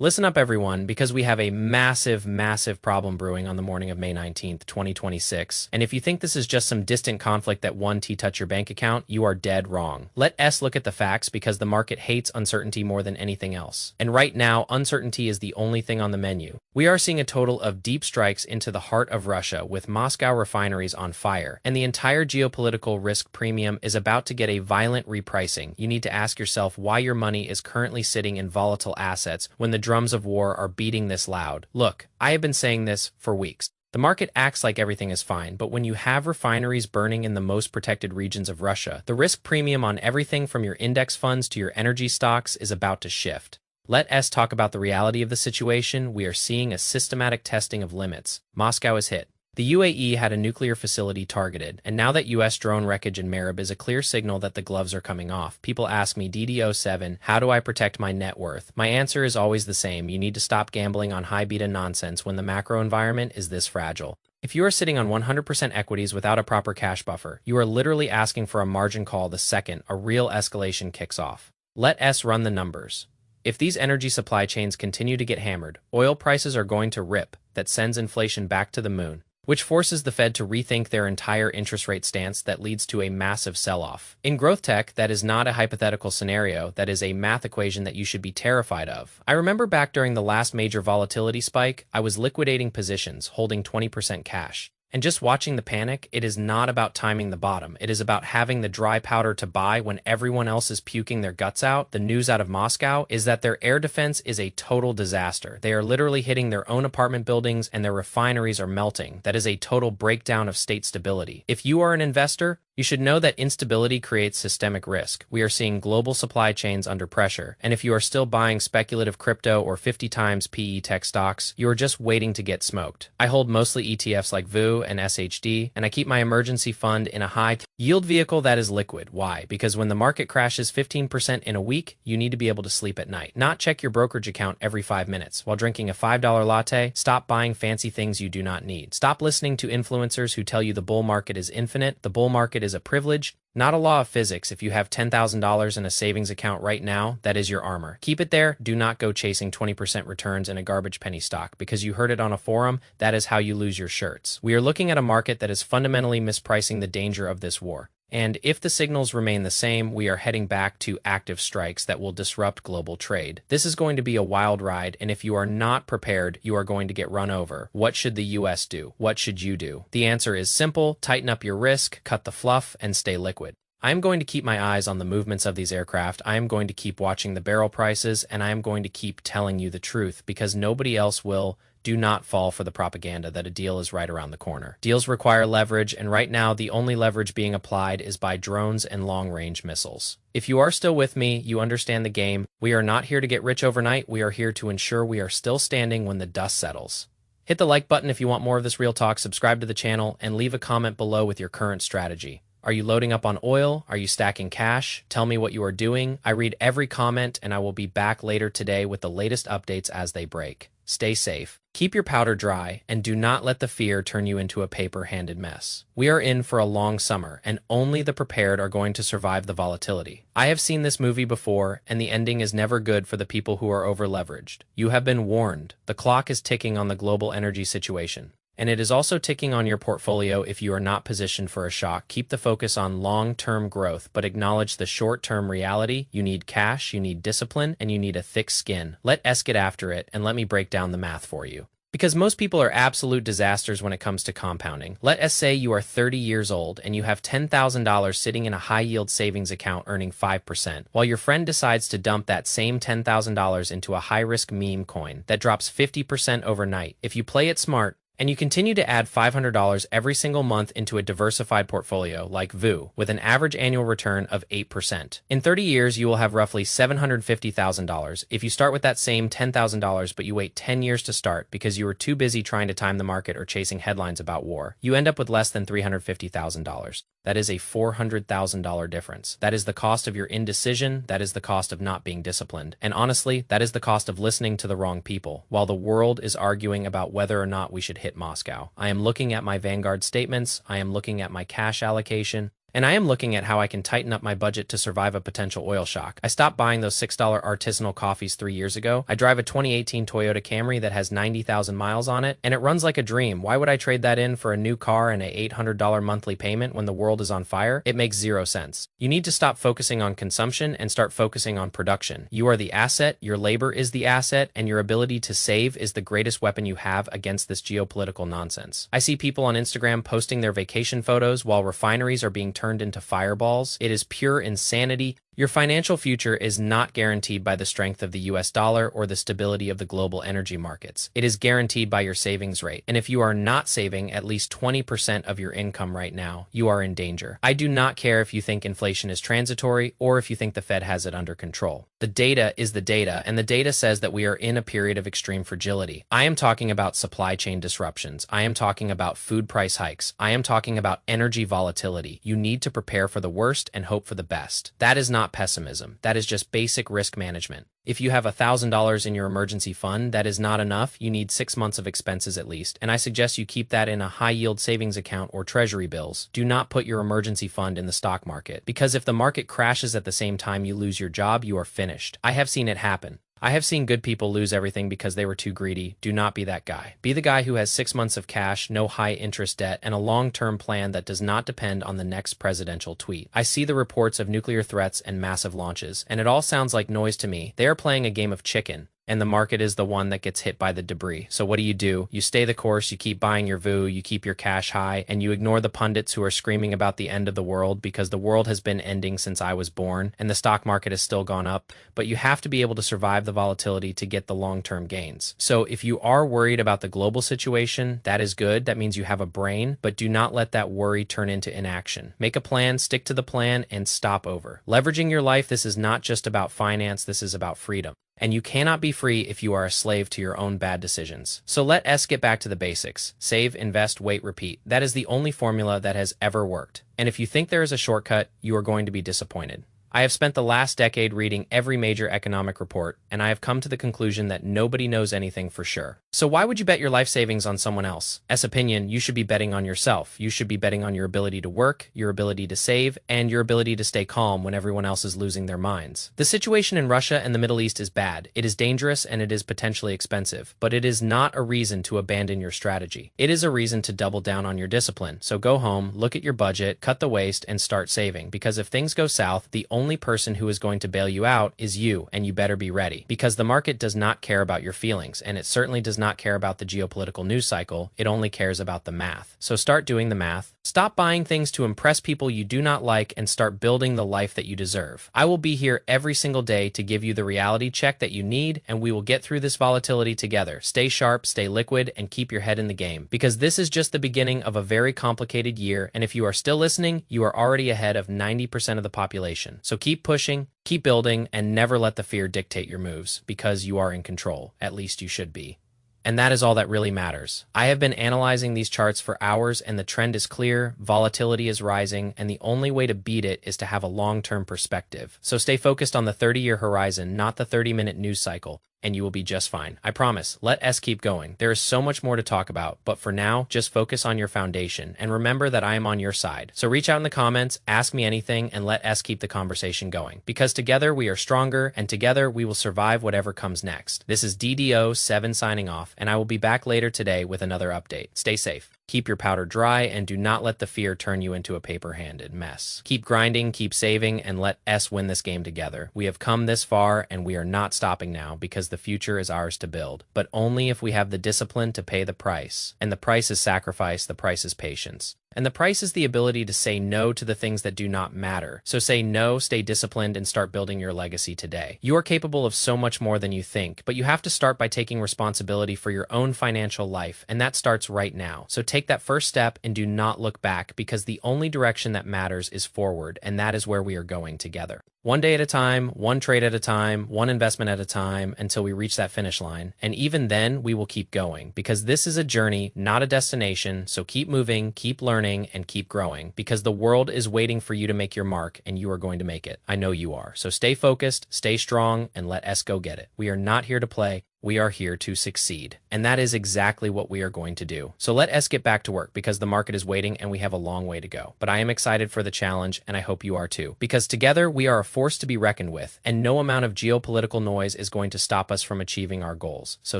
Listen up, everyone, because we have a massive, massive problem brewing on the morning of May 19th, 2026. And if you think this is just some distant conflict that one touch your bank account, you are dead wrong. Let us look at the facts because the market hates uncertainty more than anything else. And right now, uncertainty is the only thing on the menu. We are seeing a total of deep strikes into the heart of Russia with Moscow refineries on fire, and the entire geopolitical risk premium is about to get a violent repricing. You need to ask yourself why your money is currently sitting in volatile assets when the drums of war are beating this loud. Look, I have been saying this for weeks. The market acts like everything is fine, but when you have refineries burning in the most protected regions of Russia, the risk premium on everything from your index funds to your energy stocks is about to shift. Let us talk about the reality of the situation. We are seeing a systematic testing of limits. Moscow is hit. The UAE had a nuclear facility targeted, and now that US drone wreckage in Marib is a clear signal that the gloves are coming off. People ask me, DD07, how do I protect my net worth? My answer is always the same. You need to stop gambling on high beta nonsense when the macro environment is this fragile. If you are sitting on 100% equities without a proper cash buffer, you are literally asking for a margin call the second a real escalation kicks off. Let us run the numbers. If these energy supply chains continue to get hammered, oil prices are going to rip. That sends inflation back to the moon, which forces the Fed to rethink their entire interest rate stance. That leads to a massive sell-off. In growth tech, that is not a hypothetical scenario, that is a math equation that you should be terrified of. I remember back during the last major volatility spike, I was liquidating positions, holding 20% cash. And just watching the panic. It is not about timing the bottom. It is about having the dry powder to buy when everyone else is puking their guts out. The news out of Moscow is that their air defense is a total disaster. They are literally hitting their own apartment buildings and their refineries are melting. That is a total breakdown of state stability. If you are an investor, you should know that instability creates systemic risk. We are seeing global supply chains under pressure, and if you are still buying speculative crypto or 50 times PE tech stocks, you are just waiting to get smoked. I hold mostly ETFs like VU and SHD, and I keep my emergency fund in a high yield vehicle that is liquid. Why? Because when the market crashes 15% in a week, you need to be able to sleep at night. Not check your brokerage account every 5 minutes. While drinking a $5 latte, stop buying fancy things you do not need. Stop listening to influencers who tell you the bull market is infinite. The bull market is a privilege, not a law of physics. If you have $10,000 in a savings account right now, that is your armor. Keep it there. Do not go chasing 20% returns in a garbage penny stock because you heard it on a forum. That is how you lose your shirts. We are looking at a market that is fundamentally mispricing the danger of this war. And if the signals remain the same, we are heading back to active strikes that will disrupt global trade. This is going to be a wild ride, and if you are not prepared, you are going to get run over. What should the US do? What should you do? The answer is simple. Tighten up your risk, cut the fluff, and stay liquid. I am going to keep my eyes on the movements of these aircraft. I am going to keep watching the barrel prices, and I am going to keep telling you the truth because nobody else will. Do not fall for the propaganda that a deal is right around the corner. Deals require leverage, and right now the only leverage being applied is by drones and long-range missiles. If you are still with me, you understand the game. We are not here to get rich overnight. We are here to ensure we are still standing when the dust settles. Hit the like button if you want more of this real talk, subscribe to the channel, and leave a comment below with your current strategy. Are you loading up on oil? Are you stacking cash? Tell me what you are doing. I read every comment, and I will be back later today with the latest updates as they break. Stay safe, keep your powder dry, and do not let the fear turn you into a paper-handed mess. We are in for a long summer, and only the prepared are going to survive the volatility. I have seen this movie before, and the ending is never good for the people who are over-leveraged. You have been warned. The clock is ticking on the global energy situation. And it is also ticking on your portfolio if you are not positioned for a shock. Keep the focus on long-term growth, but acknowledge the short-term reality. You need cash, you need discipline, and you need a thick skin. Let us get after it, and let me break down the math for you. Because most people are absolute disasters when it comes to compounding. Let us say you are 30 years old and you have $10,000 sitting in a high-yield savings account earning 5%, while your friend decides to dump that same $10,000 into a high-risk meme coin that drops 50% overnight. If you play it smart, and you continue to add $500 every single month into a diversified portfolio like VU with an average annual return of 8%. In 30 years, you will have roughly $750,000 if you start with that same $10,000 but you wait 10 years to start because you were too busy trying to time the market or chasing headlines about war. You end up with less than $350,000. That is a $400,000 difference. That is the cost of your indecision. That is the cost of not being disciplined. And honestly, that is the cost of listening to the wrong people. While the world is arguing about whether or not we should hit Moscow, I am looking at my Vanguard statements. I am looking at my cash allocation. And I am looking at how I can tighten up my budget to survive a potential oil shock. I stopped buying those $6 artisanal coffees 3 years ago. I drive a 2018 Toyota Camry that has 90,000 miles on it, and it runs like a dream. Why would I trade that in for a new car and a $800 monthly payment when the world is on fire? It makes zero sense. You need to stop focusing on consumption and start focusing on production. You are the asset, your labor is the asset, and your ability to save is the greatest weapon you have against this geopolitical nonsense. I see people on Instagram posting their vacation photos while refineries are being turned into fireballs. It is pure insanity. Your financial future is not guaranteed by the strength of the US dollar or the stability of the global energy markets. It is guaranteed by your savings rate. And if you are not saving at least 20% of your income right now, you are in danger. I do not care if you think inflation is transitory or if you think the Fed has it under control. The data is the data, and the data says that we are in a period of extreme fragility. I am talking about supply chain disruptions. I am talking about food price hikes. I am talking about energy volatility. You need to prepare for the worst and hope for the best. That is not pessimism. That is just basic risk management. If you have $1,000 in your emergency fund, that is not enough. You need 6 months of expenses at least, and I suggest you keep that in a high-yield savings account or treasury bills. Do not put your emergency fund in the stock market, because if the market crashes at the same time you lose your job, you are finished. I have seen it happen. I have seen good people lose everything because they were too greedy. Do not be that guy. Be the guy who has 6 months of cash, no high-interest debt, and a long-term plan that does not depend on the next presidential tweet. I see the reports of nuclear threats and massive launches, and it all sounds like noise to me. They are playing a game of chicken, and the market is the one that gets hit by the debris. So what do? You stay the course, you keep buying your VU, you keep your cash high, and you ignore the pundits who are screaming about the end of the world, because the world has been ending since I was born, and the stock market has still gone up. But you have to be able to survive the volatility to get the long-term gains. So if you are worried about the global situation, that is good. That means you have a brain, but do not let that worry turn into inaction. Make a plan, stick to the plan, and stop over. Leveraging your life, this is not just about finance, this is about freedom. And you cannot be free if you are a slave to your own bad decisions. So let us get back to the basics. Save, invest, wait, repeat. That is the only formula that has ever worked. And if you think there is a shortcut, you are going to be disappointed. I have spent the last decade reading every major economic report, and I have come to the conclusion that nobody knows anything for sure. So why would you bet your life savings on someone else? As opinion, you should be betting on yourself. You should be betting on your ability to work, your ability to save, and your ability to stay calm when everyone else is losing their minds. The situation in Russia and the Middle East is bad. It is dangerous and it is potentially expensive, but it is not a reason to abandon your strategy. It is a reason to double down on your discipline. So go home, look at your budget, cut the waste, and start saving. Because if things go south, the only person who is going to bail you out is you, and you better be ready. Because the market does not care about your feelings, and it certainly does not care about the geopolitical news cycle. It only cares about the math. So start doing the math. Stop buying things to impress people you do not like and start building the life that you deserve. I will be here every single day to give you the reality check that you need, and we will get through this volatility together. Stay sharp, stay liquid, and keep your head in the game. Because this is just the beginning of a very complicated year, and if you are still listening, you are already ahead of 90% of the population. So keep pushing, keep building, and never let the fear dictate your moves, because you are in control. At least you should be. And that is all that really matters. I have been analyzing these charts for hours, and the trend is clear, volatility is rising, and the only way to beat it is to have a long-term perspective. So stay focused on the 30-year horizon, not the 30-minute news cycle, and you will be just fine. I promise. Let us keep going. There is so much more to talk about, but for now, just focus on your foundation, and remember that I am on your side. So reach out in the comments, ask me anything, and let us keep the conversation going. Because together we are stronger, and together we will survive whatever comes next. This is DDO7 signing off, and I will be back later today with another update. Stay safe. Keep your powder dry, and do not let the fear turn you into a paper-handed mess. Keep grinding, keep saving, and let us win this game together. We have come this far, and we are not stopping now, because the future is ours to build, but only if we have the discipline to pay the price. And the price is sacrifice, the price is patience. And the price is the ability to say no to the things that do not matter. So say no, stay disciplined, and start building your legacy today. You are capable of so much more than you think, but you have to start by taking responsibility for your own financial life, and that starts right now. So take that first step and do not look back, because the only direction that matters is forward, and that is where we are going together. One day at a time, one trade at a time, one investment at a time, until we reach that finish line. And even then, we will keep going, because this is a journey, not a destination. So keep moving, keep learning, and keep growing, because the world is waiting for you to make your mark, and you are going to make it. I know you are. So stay focused, stay strong, and let us go get it. We are not here to play. We are here to succeed. And that is exactly what we are going to do. So let S get back to work because the market is waiting and we have a long way to go. But I am excited for the challenge and I hope you are too. Because together we are a force to be reckoned with and no amount of geopolitical noise is going to stop us from achieving our goals. So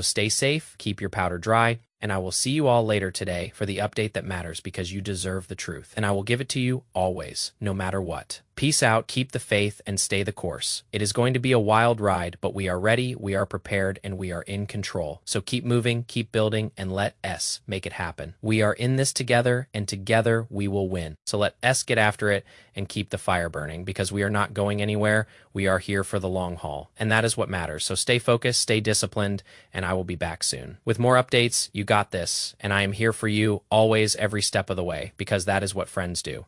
stay safe, keep your powder dry, and I will see you all later today for the update that matters because you deserve the truth. And I will give it to you always, no matter what. Peace out, keep the faith, and stay the course. It is going to be a wild ride, but we are ready, we are prepared, and we are in control. So keep moving, keep building, and let S make it happen. We are in this together, and together we will win. So let S get after it and keep the fire burning because we are not going anywhere. We are here for the long haul, and that is what matters. So stay focused, stay disciplined, and I will be back soon. With more updates, you got this, and I am here for you always every step of the way because that is what friends do.